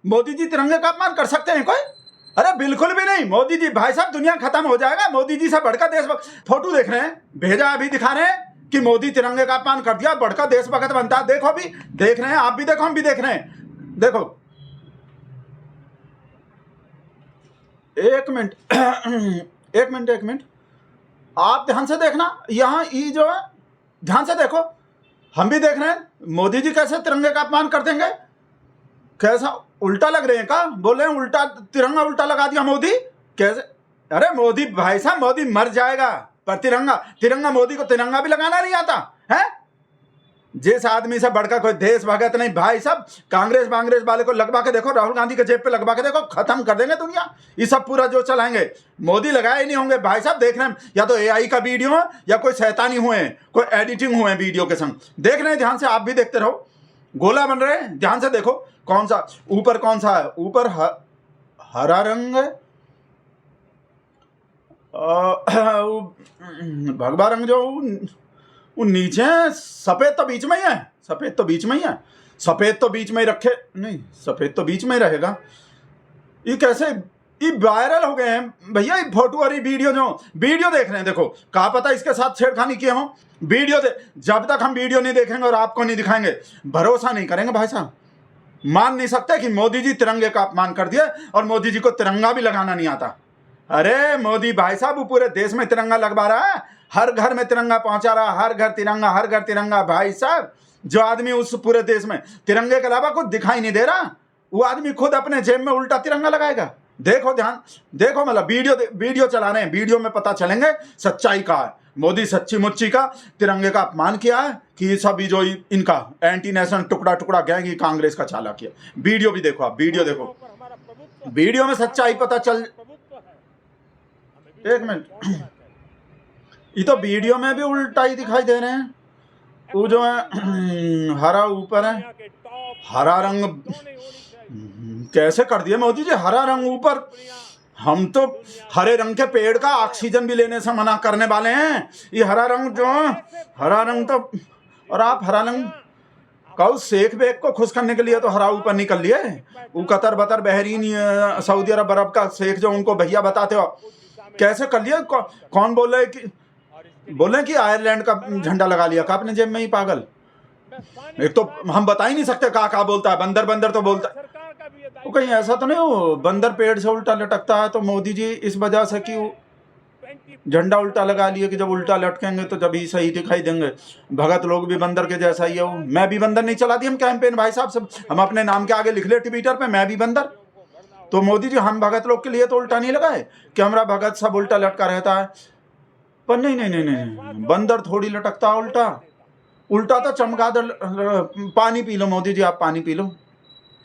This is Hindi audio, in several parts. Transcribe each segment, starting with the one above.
मोदी जी तिरंगे का अपमान कर सकते हैं कोई? अरे बिल्कुल भी नहीं। मोदी जी भाई साहब दुनिया खत्म हो जाएगा। मोदी जी से बढ़कर देशभक्त फोटो देख रहे हैं, भेजा अभी दिखा रहे हैं कि मोदी तिरंगे का अपमान कर दिया, बढ़कर देशभक्त बनता है। देखो अभी देख रहे हैं, आप भी देखो, हम भी देख रहे हैं। देखो एक मिनट एक मिनट आप ध्यान से देखना, यहाँ ये जो है ध्यान से देखो, हम भी देख रहे हैं मोदी जी कैसे तिरंगे का अपमान कर देंगे। कैसा उल्टा लग रहे हैं का? बोल रहे हैं उल्टा तिरंगा उल्टा लगा दिया मोदी कैसे? अरे मोदी भाई साहब मोदी मर जाएगा, पर तिरंगा मोदी को तिरंगा भी लगाना नहीं आता है। जिस आदमी से बढ़कर कोई देश भगत नहीं भाई साहब। कांग्रेस वाले को लगवा के देखो, राहुल गांधी के जेब पे लगवा के देखो, खत्म कर देंगे दुनिया। ये सब पूरा जो चलाएंगे मोदी लगाए ही नहीं होंगे भाई साहब। देख रहे हैं या तो एआई का वीडियो है या कोई शैतानी हुए हैं, कोई एडिटिंग हुए हैं वीडियो के संग। देख रहे हैं ध्यान से, आप भी देखते रहो। गोला बन रहे हैं, ध्यान से देखो कौन सा ऊपर, कौन सा है ऊपर, हरा रंग है, भगवा रंग जो वो नीचे है, सफेद तो बीच में ही है, सफेद तो बीच में ही है, सफेद तो बीच में ही रखे, नहीं सफेद तो बीच में ही रहेगा। ये कैसे ये वायरल हो गए हैं भैया ये फोटो और ये वीडियो। जो वीडियो देख रहे हैं देखो, कहा पता इसके साथ छेड़खानी किए हो। वीडियो जब तक हम वीडियो नहीं देखेंगे और आपको नहीं दिखाएंगे भरोसा नहीं करेंगे भाई साहब। मान नहीं सकते कि मोदी जी तिरंगे का अपमान कर दिया और मोदी जी को तिरंगा भी लगाना नहीं आता। अरे मोदी भाई साहब वो पूरे देश में तिरंगा लगवा रहा है, हर घर में तिरंगा पहुंचा रहा है, हर घर तिरंगा, हर घर तिरंगा। भाई साहब जो आदमी उस पूरे देश में तिरंगे के अलावा कुछ दिखाई नहीं दे रहा, वो आदमी खुद अपने जेब में उल्टा तिरंगा लगाएगा। देखो ध्यान देखो, मतलब वीडियो चला रहे हैं, वीडियो में पता चलेंगे सच्चाई का है। मोदी सच्ची मुच्ची का तिरंगे का अपमान किया है कि सभी जो इनका एंटी नेशनल टुकड़ा टुकड़ा गैंग ही कांग्रेस का चाला किया। वीडियो भी देखो, आप वीडियो देखो, वीडियो में सच्चाई पता चल। एक मिनट, ये तो वीडियो में भी उल्टा ही दिखाई दे रहे हैं। वो जो है हरा ऊपर है, हरा रंग कैसे कर दिया मोदी जी, हरा रंग ऊपर। हम तो हरे रंग के पेड़ का ऑक्सीजन भी लेने से मना करने वाले हैं। ये हरा रंग जो हरा रंग तो, और आप हरा रंग कहो शेख बेग को खुश करने के लिए तो हरा ऊपर निकल लिए। वो कतर बतर बहरीन सऊदी अरब अरब का शेख जो उनको भैया बताते हो, कैसे कर लिया? कौन बोले कि आयरलैंड का झंडा लगा लिया का अपने जेब में ही पागल। एक तो हम बता ही नहीं सकते कहा बोलता है, बंदर बंदर तो बोलता है। वो कहीं ऐसा तो नहीं हो बंदर पेड़ से उल्टा लटकता है, तो मोदी जी इस वजह से कि झंडा उल्टा लगा लिए कि जब उल्टा लटकेंगे तो जब ही सही दिखाई देंगे। भगत लोग भी बंदर के जैसा ही है। मैं भी बंदर नहीं चला दी हम कैंपेन भाई साहब, सब हम अपने नाम के आगे लिख ले ट्विटर पे, मैं भी बंदर। तो मोदी जी हम भगत लोग के लिए तो उल्टा नहीं लगाए कि हमारा भगत सब उल्टा लटका रहता है। पर नहीं नहीं नहीं नहीं, बंदर थोड़ी लटकता उल्टा। उल्टा तो चमगादड़। पानी पी लो मोदी जी, आप पानी पी लो।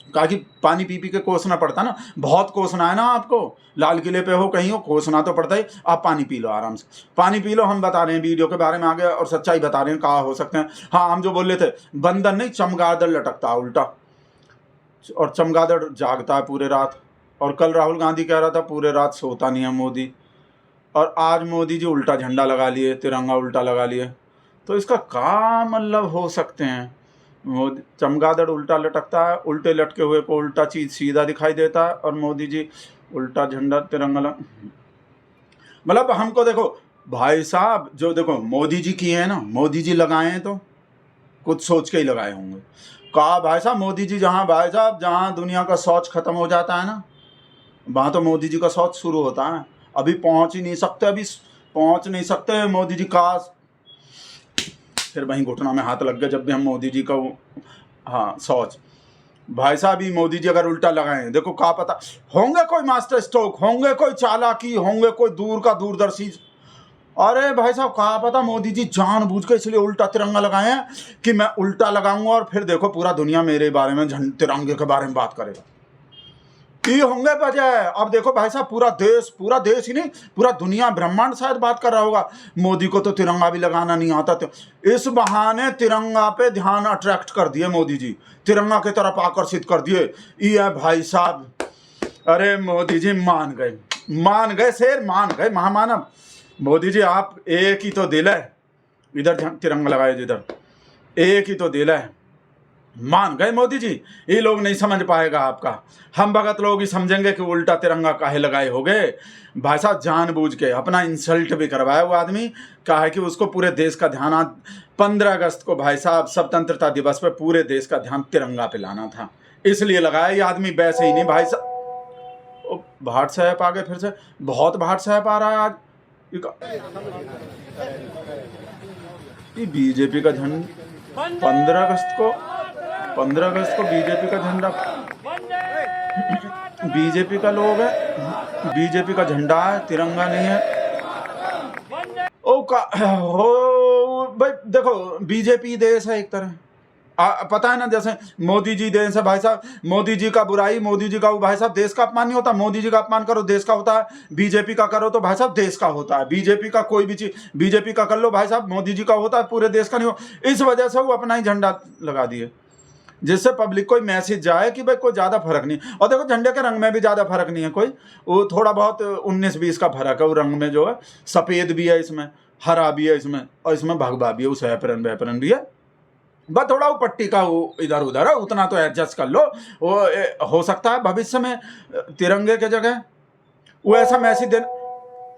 कहा कि पानी पी के कोसना पड़ता ना, बहुत कोसना है ना आपको, लाल किले पे हो कहीं हो, कोसना तो पड़ता ही। आप पानी पी लो, आराम से पानी पी लो। हम बता रहे हैं वीडियो के बारे में आगे और सच्चाई बता रहे हैं कहाँ हो सकते हैं। हाँ हम जो बोल रहे थे, बंदर नहीं चमगादड़ लटकता उल्टा, और चमगादड़ जागता है पूरे रात। और कल राहुल गांधी कह रहा था पूरे रात सोता नहीं है मोदी, और आज मोदी जी उल्टा झंडा लगा लिए, तिरंगा उल्टा लगा लिए। तो इसका क्या मतलब हो सकते हैं? मोदी चमगादड़ उल्टा लटकता है, उल्टे लटके हुए को उल्टा चीज सीधा दिखाई देता है, और मोदी जी उल्टा झंडा तिरंगा मतलब हमको देखो भाई साहब, जो देखो मोदी जी किए हैं ना, मोदी जी लगाए हैं तो कुछ सोच के ही लगाए होंगे। कहा भाई साहब मोदी जी जहाँ भाई साहब जहाँ दुनिया का शौच खत्म हो जाता है ना, वहाँ तो मोदी जी का शौच शुरू होता है। अभी पहुँच ही नहीं सकते, अभी पहुँच नहीं सकते मोदी जी का। फिर वहीं घुटना में हाथ लग गया जब भी हम मोदी जी का हाँ शौच। भाई साहब ही मोदी जी अगर उल्टा लगाएं, देखो क्या पता होंगे कोई मास्टर स्ट्रोक, होंगे कोई चालाकी, होंगे कोई दूर का दूरदर्शी। अरे भाई साहब क्या पता मोदी जी जानबूझ के इसलिए उल्टा तिरंगा लगाए हैं कि मैं उल्टा लगाऊंगा और फिर देखो पूरा दुनिया मेरे बारे में तिरंगे के बारे में बात करेगा। ये होंगे वजह। अब देखो भाई साहब पूरा देश ही नहीं, पूरा दुनिया ब्रह्मांड शायद बात कर रहा होगा, मोदी को तो तिरंगा भी लगाना नहीं आता। तो इस बहाने तिरंगा पे ध्यान अट्रैक्ट कर दिए मोदी जी, तिरंगा की तरफ आकर्षित कर दिए। ये भाई साहब, अरे मोदी जी मान गए शेर, मान गए महामानव। मोदी जी आप एक ही तो दिल है, इधर तिरंगा लगाए जिधर, एक ही तो दिल है। मान गए मोदी जी, ये लोग नहीं समझ पाएगा आपका। हम भगत लोग ही समझेंगे कि उल्टा तिरंगा काहे लगाए हो गए। भाई साहब जानबूझ के अपना इंसल्ट भी करवाया वो आदमी, कहा है कि उसको पूरे देश का ध्यान आज 15 अगस्त को भाई साहब स्वतंत्रता दिवस पे पूरे देश का ध्यान तिरंगा पे लाना था, इसलिए लगाया। ये आदमी वैसे ही नहीं भाई साहब। भाट साहब आ गए फिर से, बहुत भाट साहब आ रहा है आज। ये बीजेपी का झंडा 15 अगस्त को बीजेपी का झंडा, बीजेपी का लोग है, बीजेपी का झंडा है, तिरंगा नहीं है। ओ का हो भाई, देखो बीजेपी देश है एक तरह, पता है ना, जैसे मोदी जी देश है भाई साहब। मोदी जी का बुराई, मोदी जी का वो भाई साहब देश का अपमान नहीं होता। मोदी जी का अपमान करो देश का होता है, बीजेपी का करो तो भाई साहब देश का होता है। बीजेपी का कोई भी चीज, बीजेपी का कर लो भाई साहब, मोदी जी का होता है, पूरे देश का नहीं हो। इस वजह से वो अपना ही झंडा लगा दिए, जिससे पब्लिक को मैसेज जाए कि भाई कोई ज़्यादा फर्क नहीं। और देखो झंडे के रंग में भी ज़्यादा फर्क नहीं है कोई, वो थोड़ा बहुत 19-20 का फर्क है। वो रंग में जो है सफ़ेद भी है इसमें, हरा भी है इसमें, और इसमें भगवा भी है, उस सैफरन वैफरन भी है। बस थोड़ा वो पट्टी का वो इधर उधर है, उतना तो एडजस्ट कर लो। वो हो सकता है भविष्य में तिरंगे के जगह वो ऐसा मैसेज देना।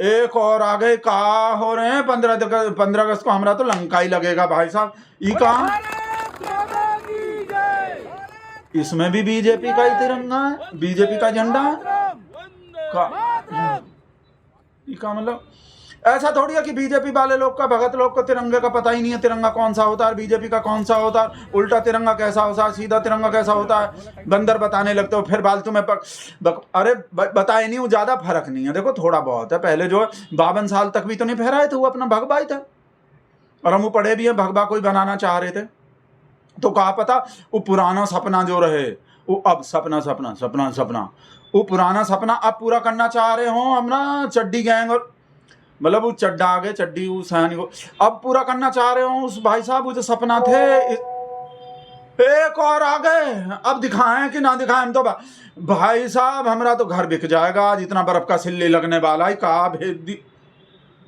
एक और आ गए, कहा हो रहे हैं 15 अगस्त को हमारा तो लंका ही लगेगा भाई साहब। ये कहा, इसमें भी बीजेपी का ही तिरंगा है, बीजेपी का झंडा है का मतलब ऐसा थोड़ी है कि बीजेपी वाले लोग का, भगत लोग को तिरंगे का पता ही नहीं है, तिरंगा कौन सा होता है, बीजेपी का कौन सा होता है, उल्टा तिरंगा कैसा होता है, सीधा तिरंगा कैसा होता है। बंदर बताने लगते हो फिर फालतू में अरे बताए नहीं, वो ज्यादा फर्क नहीं है। देखो थोड़ा बहुत है, पहले जो 52 साल तक भी तो नहीं फहराए थे, वो अपना भगवा ही था। और हम वो पढ़े भी हैं, भगवा कोई बनाना चाह रहे थे तो कहा पता वो पुराना सपना जो रहे, वो अब सपना सपना सपना सपना, वो पुराना सपना अब पूरा करना चाह रहे हो हम ना, चड्डी गैंग और मतलब वो चड्डा आगे चड्डी वो सैनी को अब पूरा करना चाह रहे हो उस भाई साहब। वो जो सपना थे एक और आ गए, अब दिखाएं कि ना दिखाएं। हम तो भाई साहब हमारा तो घर बिक जाएगा आज, इतना बर्फ का सिल्ली लगने वाला है। कहा भेज दी,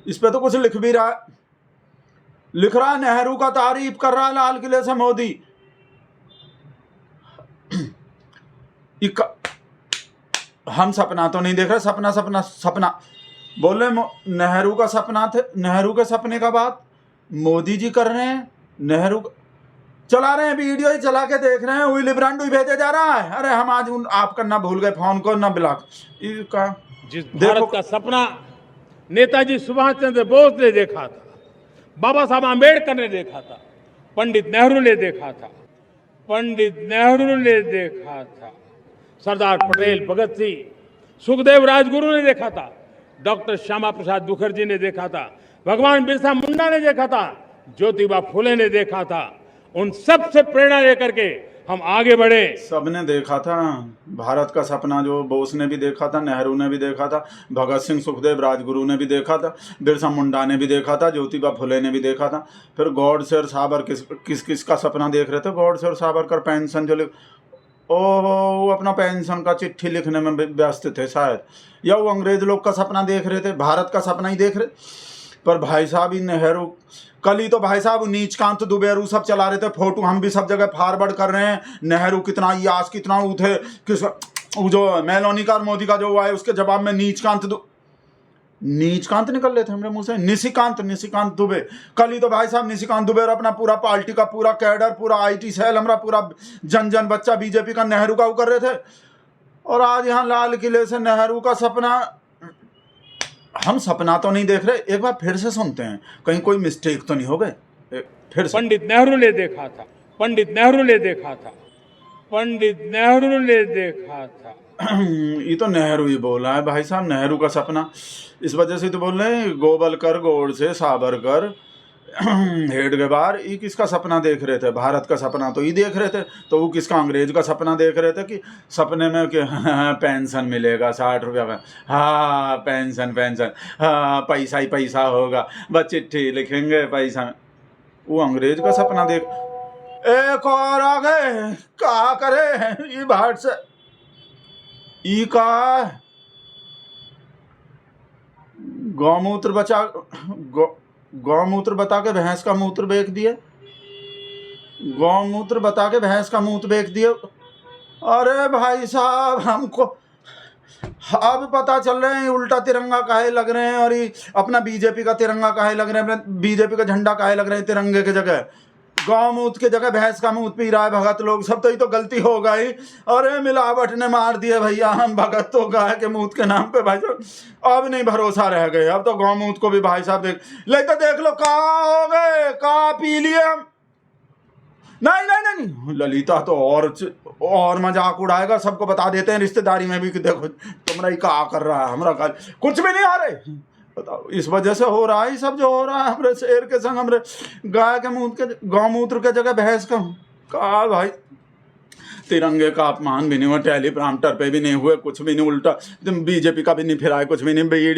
इस पे तो कुछ लिख भी रहा है, लिख रहा है नेहरू का तारीफ कर रहा है लाल किले से मोदी। हम सपना तो नहीं देख रहे, सपना सपना सपना बोले नेहरू का सपना थे, नेहरू के सपने का बात मोदी जी कर रहे हैं। नेहरू चला रहे हैं, वीडियो ही चला के देख रहे हैं, विली ब्रांड भेजे जा रहा है। अरे हम आज आप करना भूल गए फोन को ना ब्लॉक का। जिस भारत का सपना नेताजी सुभाष चंद्र बोस ने देखा था, बाबा साहब आम्बेडकर ने देखा था, पंडित नेहरू ने देखा था, पंडित नेहरू ने देखा था, सरदार पटेल, भगत सिंह, सुखदेव राजगुरु ने देखा था, डॉक्टर श्यामा प्रसाद मुखर्जी ने देखा था, भगवान बिरसा मुंडा ने देखा था, ज्योतिबा फुले ने देखा था। उन सब से प्रेरणा लेकर के हम आगे बढ़े। सबने देखा था भारत का सपना, जो बोस ने भी देखा था, नेहरू ने भी देखा था, भगत सिंह सुखदेव राजगुरु ने भी देखा था, बिरसा मुंडा ने भी देखा था, ज्योतिबा फुले ने भी देखा था। फिर गॉडसे और सावरकर किस का सपना देख रहे थे? गॉडसे और सावरकर पेंशन जो वो अपना पेंशन का चिट्ठी लिखने में व्यस्त थे शायद, या वो अंग्रेज लोग का सपना देख रहे थे, भारत का सपना ही देख रहे। पर भाई साहब ही नेहरू, कल ही तो भाई साहब नीचकांत दुबेरू सब चला रहे थे फोटो, हम भी सब जगह फॉरवर्ड कर रहे हैं। नेहरू कितना यास कितना वो थे, किस जो मेलोनी का और मोदी का जो हुआ है उसके जवाब में नीचकांत निकल रहे थे हमारे मुंह से, निशिकांत दुबे। कल ही तो भाई साहब निशिकांत दुबे और अपना पूरा पार्टी का पूरा कैडर, पूरा IT सेल, हमारा पूरा जन बच्चा बीजेपी का नेहरू का वो कर रहे थे। और आज यहाँ लाल किले से नेहरू का सपना, हम सपना तो नहीं देख रहे, एक बार फिर से सुनते हैं, कहीं कोई मिस्टेक तो नहीं हो गए। फिर से पंडित नेहरू ने देखा था, पंडित नेहरू ने देखा था, पंडित नेहरू ने देखा था। ये तो नेहरू ही बोला है भाई साहब, नेहरू का सपना। इस वजह से तो बोल रहे हैं गोवलकर, गोडसे, सावरकर, हेडगेवार, ये किसका सपना देख रहे थे? भारत का सपना तो ये देख रहे थे। तो वो किसका? अंग्रेज का सपना देख रहे थे कि सपने में कि पेंशन मिलेगा 60 रुपया का, हाँ पेंशन, हाँ पैसा ही पैसा होगा, बस चिट्ठी लिखेंगे पैसा में। वो अंग्रेज का सपना देख। एक और आ गए, क्या करे ये भाट से ई का गौमूत्र बचा, गौमूत्र बता के भैंस का मूत्र बेच दिए। गौमूत्र बता के भैंस का मूत्र बेच दिए। अरे भाई साहब, हमको अब पता चल रहे हैं उल्टा तिरंगा काहे लग रहे हैं, और ये अपना बीजेपी का तिरंगा काहे लग रहे हैं, अपने बीजेपी का झंडा काहे लग रहे हैं तिरंगे के जगह। गौमूत्र के जगह भैंस का मूत्र पी रहा है भगत लोग सब। तो ये तो गलती हो गई। अरे मिलावट ने मार दिए भैया, हम भगत तो गाय के मूत्र के नाम पे भाई साहब अब नहीं भरोसा रह गए। अब तो गौमूत्र को भी भाई साहब देख लो कहा हो गए, कहा पी लिए हम। नहीं नहीं नहीं, ललिता तो और मजाक उड़ाएगा, सबको बता देते हैं रिश्तेदारी में भी कि देखो तुम्हारा ही क्या कर रहा है, हमारा कुछ भी नहीं आ रहे। बताओ, इस वजह से हो रहा है सब जो हो रहा है। हमारे शेर के संग हमारे गाय के मूत्र के गौमूत्र के जगह भैंस का भाई तिरंगे का अपमान भी नहीं हुआ, टेलीप्रॉम्प्टर पे भी नहीं हुए, कुछ भी नहीं, उल्टा बीजेपी का भी नहीं फिराए, कुछ भी नहीं। वीडियो